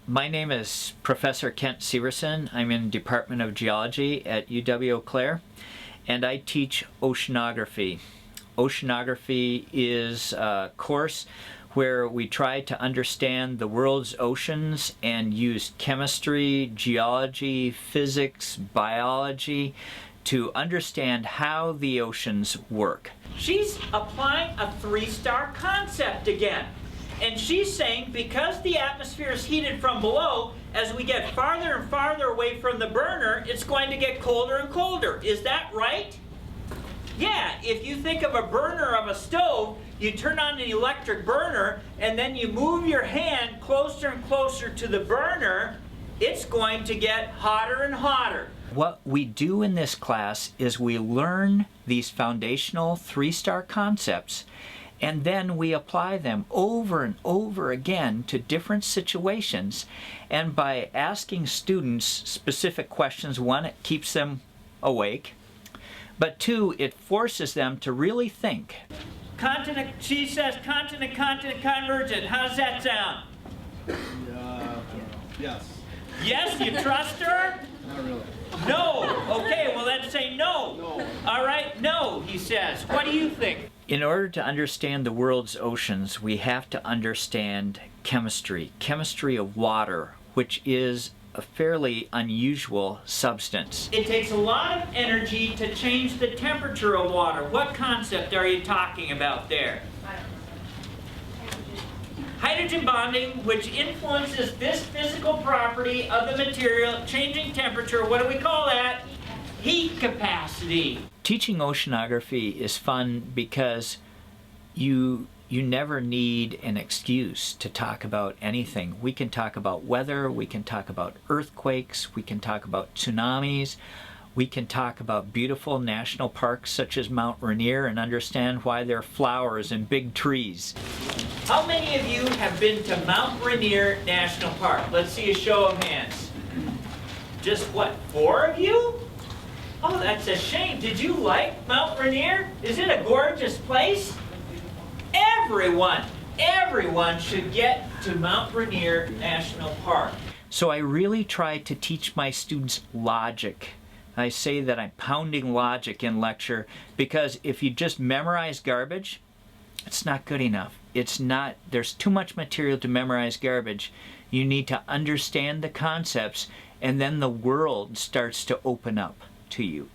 My name is Professor Kent Syverson. I'm in Department of Geology at UW-Eau Claire, and I teach oceanography. Oceanography is a course where we try to understand the world's oceans and use chemistry, geology, physics, biology to understand how the oceans work. She's applying a three-star concept again. And she's saying because the atmosphere is heated from below, as we get farther and farther away from the burner, it's going to get colder and colder. Is that right? Yeah, if you think of a burner of a stove, you turn on an electric burner and then you move your hand closer and closer to the burner, it's going to get hotter and hotter. What we do in this class is we learn these foundational three-star concepts, and then we apply them over and over again to different situations. And by asking students specific questions, one, it keeps them awake, but two, it forces them to really think. Continent, she says continent-continent convergent. How does that sound? Yes. Yes, you trust her? Not really. No. Okay, well then say no. No. All right, no, he says. What do you think? In order to understand the world's oceans, we have to understand chemistry of water, which is a fairly unusual substance. It takes a lot of energy to change the temperature of water. What concept are you talking about there? Hydrogen bonding, which influences this physical property of the material, changing temperature. What do we call that? Heat capacity. Teaching oceanography is fun because you never need an excuse to talk about anything. We can talk about weather, we can talk about earthquakes, we can talk about tsunamis, we can talk about beautiful national parks such as Mount Rainier and understand why there are flowers and big trees. How many of you have been to Mount Rainier National Park? Let's see a show of hands. Just what, 4 of you? Oh, that's a shame. Did you like Mount Rainier? Is it a gorgeous place? Everyone should get to Mount Rainier National Park. So I really try to teach my students logic. I say that I'm pounding logic in lecture because if you just memorize garbage, it's not good enough. It's not, there's too much material to memorize garbage. You need to understand the concepts, and then the world starts to open up to you.